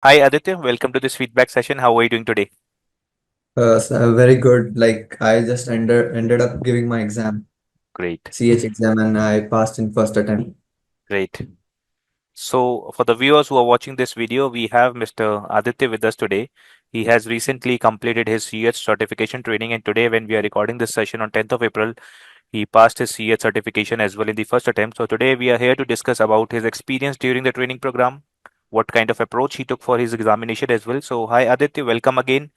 Hi Aditya, welcome to this feedback session. How are you doing today? Very good. Like I just ended up giving my exam, Great, CH exam, and I passed in first attempt. great. So, for the viewers who are watching this video, we have Mr. Aditya with us today. He has recently completed his CEH certification training, and today, when we are recording this session on 10th of April, he passed his CEH certification as well in the first attempt. So, today we are here to discuss about his experience during the training program, what kind of approach he took for his examination as well. So, hi Aditya, welcome again.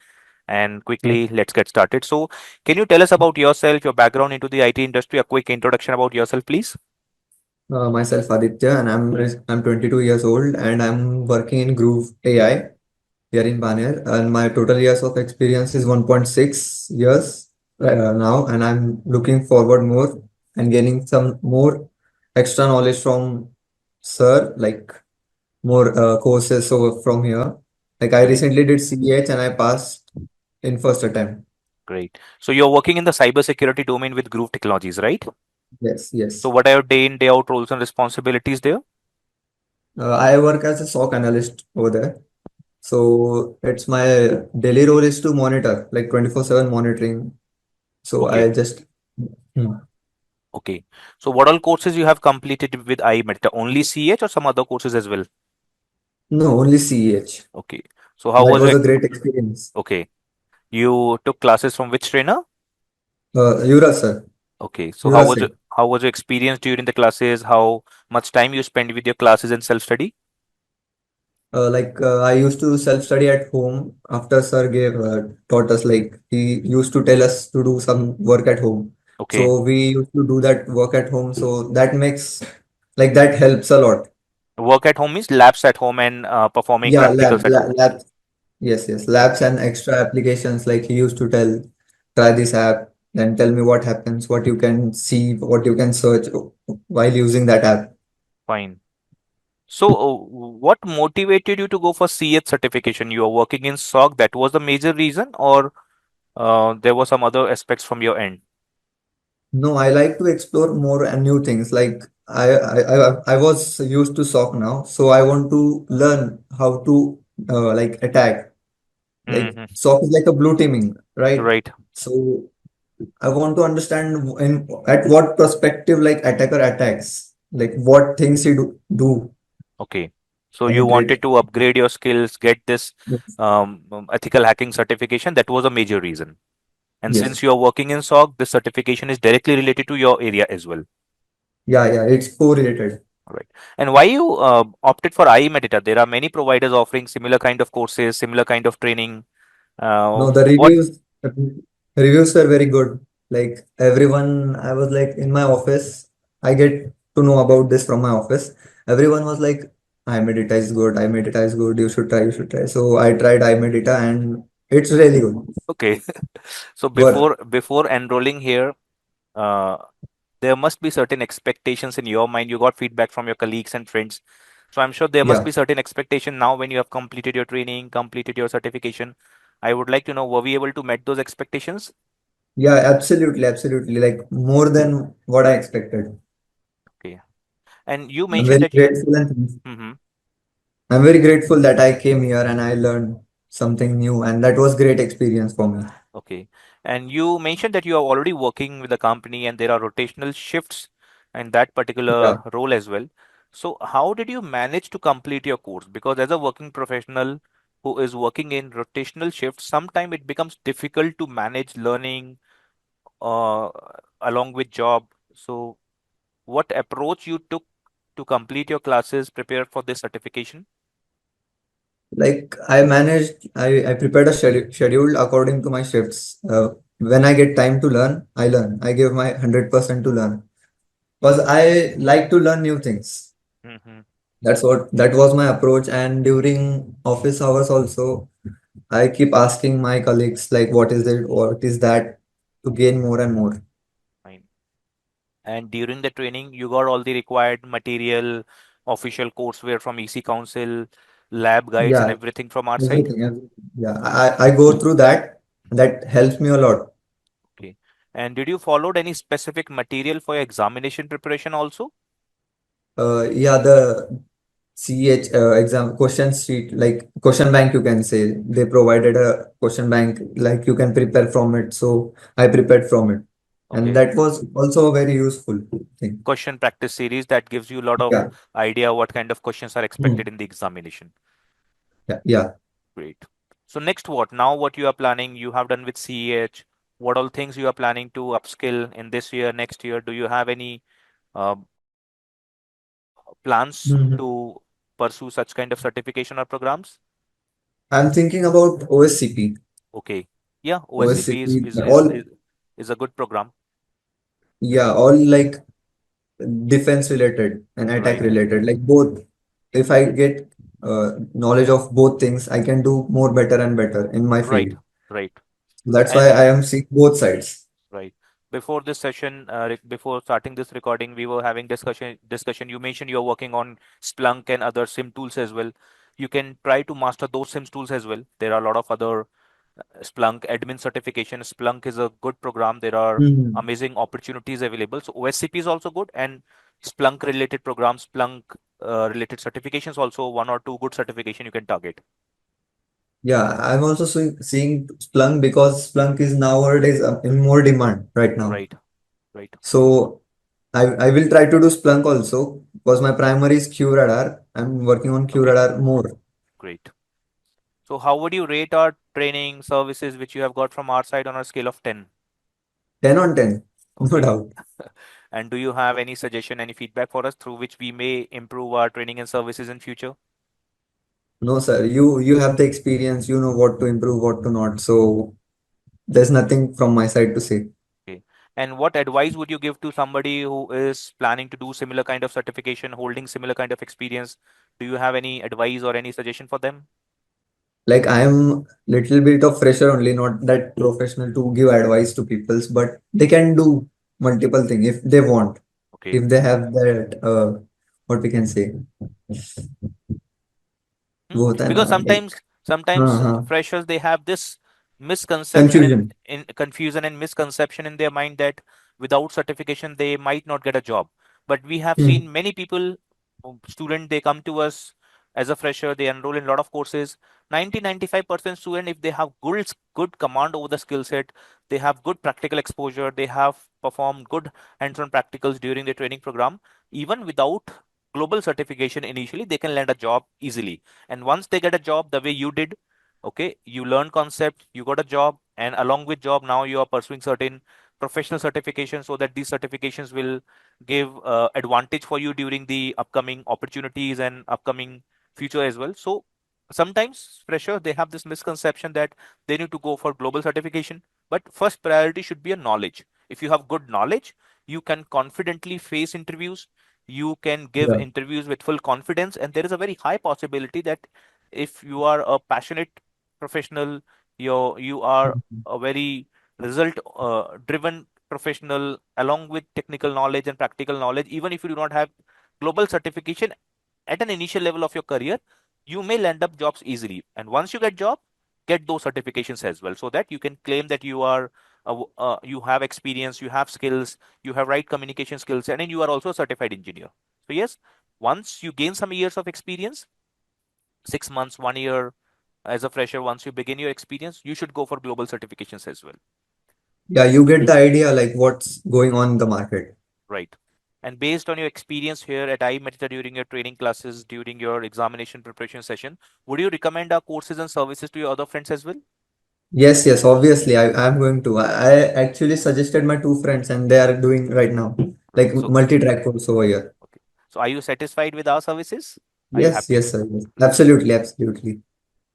And Yeah. quickly, let's get started. So, can you tell us about yourself, your background into the IT industry, a quick introduction about yourself, please? Myself Aditya, and I'm 22 years old, and I'm working in Groove AI here in Baner, and my total years of experience is 1.6 years now, and I'm looking forward more and gaining some more extra knowledge from sir, like more courses over from here. Like I Great, recently did CEH and I passed in first attempt. great. So, you're working in the cybersecurity domain with Gruve Technologies, right? Yes, So, yes. what are your day in, day out roles and responsibilities there? I work as a SOC analyst over there. So it's my daily role is to monitor, like 24/7 monitoring. So Okay, I just Hmm. okay. So, what all courses you have completed with I-MEDITA? Only CH or some other courses as well? No, only CEH. Okay. So, how That was was it? a great experience. Okay. You took classes from which trainer? Yura sir, Okay. So, Yura Singh. how was your experience during the classes? How much time you spent with your classes and self study? I used to self-study at home after sir gave taught us, like he used to tell us to do some work at home. Okay. So we used to do that work at home. So that makes like that helps a lot. Work at home means labs at home and performing Yeah, practicals at home. labs. Yes, yes. Labs Okay, and extra applications. Like he used to tell, try this app, then tell me what happens, what you can see, what you can search while using that app. fine. So, what motivated you to go for CH certification? You are working in SOC, that was the major reason, or there were some other aspects from your end? No, I like to explore more and new things. Like I was used to SOC now, so I want to learn how to like attack. Like Hmm. SOC is like a blue teaming, right? Right. So I want to understand in at what perspective like attacker attacks, like what things he do Okay. So, as a you great. wanted to upgrade your skills, get this Yes. ethical hacking certification. That was a major reason. And since Yes. you are working in SOC, this certification is directly related to your area as well. Yeah, yeah, it's correlated. All right. And why you opted for iMedita? There are many providers offering similar kind of courses, similar kind of training. No, the What? reviews were very good. Like everyone, I was like in my office, I get to know about this from my office. Everyone was like, I-MEDITA is good, I-MEDITA is good, you should try, you should try. So I tried I-MEDITA and it's really good. Okay. So Worth. before enrolling here, uh, there must be certain expectations in your mind. You got feedback from your colleagues and friends. So I'm sure there must Yeah. be certain expectation now when you have completed your training, completed your certification. I would like to know, were we able to meet those expectations? Yeah, absolutely, absolutely. Like more than what I expected. Okay. And you I'm mentioned very that you. grateful and Mhm. I'm very grateful that I came here and I learned something new and that was great experience for me. Okay. And you mentioned that you are already working with the company and there are rotational shifts in that Yeah. particular role as well. So, how did you manage to complete your course? Because as a working professional who is working in rotational shifts, sometimes it becomes difficult to manage learning uh, along with job. So, what approach you took to complete your classes, prepare for this certification? Like I prepared a schedule according to my shifts. When I get time to learn, I learn. I give my 100% to learn. Because I like to learn new things. Hmm. That was my approach. And during office hours also, I keep asking my colleagues like what is it, what is that to gain more and more. Fine. And during the training, you got all the required material, official courseware from EC Council, lab guides, and Yeah, everything from our side. everything. Yeah, I go through that. That helps me a lot. Okay. And did you followed any specific material for your examination preparation also? Yeah, the CEH exam question sheet, like question bank, you can say. They provided a question bank, like you can prepare from it. So I prepared from it. And Okay. that was also a very useful thing. Question practice series that gives you a lot of Yeah. idea what kind of questions are expected Hmm. in the examination. Yeah. Yeah. Great. So next what? Now what you are planning, you have done with CEH. What all things you are planning to upskill in this year, next year? Do you have any uh, plans Mhm. to pursue such kind of certification or programs? I'm thinking about OSCP. Okay. Yeah, OSCP is OSCP, is is all, is, is a good program. yeah, all like defense related and attack Right. related, like both. If I get knowledge of both things, I can do more better and better in my Right. field. Right. That's why And I am seeing both sides. right. Before this session, before starting this recording, we were having discussion. You mentioned you're working on Splunk and other SIM tools as well. You can try to master those SIM tools as well. There are a lot of other Splunk admin certification. Splunk is a good program. There are Mhm. amazing opportunities available. So OSCP is also good, and Splunk related programs, Splunk related certifications also one or two good certification you can target. Yeah, I'm also seeing Splunk because Splunk is nowadays in more demand right now. Right. Right. So I will try to do Splunk also because my primary is QRadar. I'm working on Okay. QRadar more. Great. So how would you rate our training services which you have got from our side on a scale of 10? 10 on 10, no Okay. doubt. And do you have any suggestion, any feedback for us through which we may improve our training and services in future? No, sir. You have the experience. You know what to improve, what to not. So there's nothing from my side to say. Okay. And what advice would you give to somebody who is planning to do similar kind of certification, holding similar kind of experience? Do you have any advice or any suggestion for them? Like I am little bit of fresher only, not that professional to give advice to peoples, but they can do multiple things if they want, Okay. if they have that what we can say, Hmm? वो होता है ना Because like sometimes हाँ हाँ freshers they have this misconception confusion. in confusion and misconception in their mind that without certification they might not get a job. But we have Hmm. seen many people, student they come to us as a fresher, they enroll in a lot of courses. 90-95% student, if they have good command over the skill set, they have good practical exposure, they have performed good hands-on practicals during the training program, even without global certification initially, they can land a job easily. And once they get a job the way you did, okay, you learn concept, you got a job, and along with job now you are pursuing certain professional certifications so that these certifications will give advantage for you during the upcoming opportunities and upcoming future as well. So sometimes pressure they have this misconception that they need to go for global certification, but first priority should be a knowledge. If you have good knowledge, you can confidently face interviews, you can give Yeah. interviews with full confidence, and there is a very high possibility that if you are a passionate professional, you are Mhm. a very result driven professional along with technical knowledge and practical knowledge, even if you do not have global certification at an initial level of your career, you may land up jobs easily. And once you get job, get those certifications as well, so that you can claim that you are you have experience, you have skills, you have right communication skills, and then you are also a certified engineer. So yes, once you gain some years of experience, 6 months, 1 year as a fresher, once you begin your experience, you should go for global certifications as well. Yeah, you get the idea like what's going on in the market. Right. And based on your experience here at I-MEDITA during your training classes, during your examination preparation session, would you recommend our courses and services to your other friends as well? Yes, yes, obviously I'm going to. I actually suggested my two friends and they are doing right now like Right. So, multi-track course over here. okay. So are you satisfied with our services? Are you Yes, happy? yes, sir. Yes. Great. Absolutely, absolutely.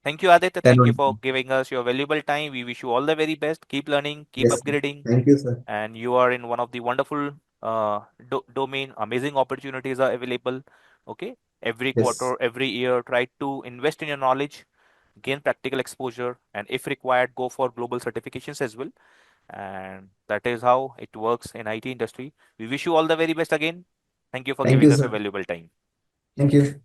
Thank you, Aditya. 10 Thank you on for 10. giving us your valuable time. We wish you all the very best. Keep learning, keep Yes. upgrading, Thank you, sir. and you are in one of the wonderful domain. Amazing opportunities are available. Okay. Every Yes. quarter, every year, try to invest in your knowledge, gain practical exposure, and if required, go for global certifications as well. And that is how it works in IT industry. We wish you all the very best again. Thank you for Thank giving you, us your sir. valuable time. Thank you.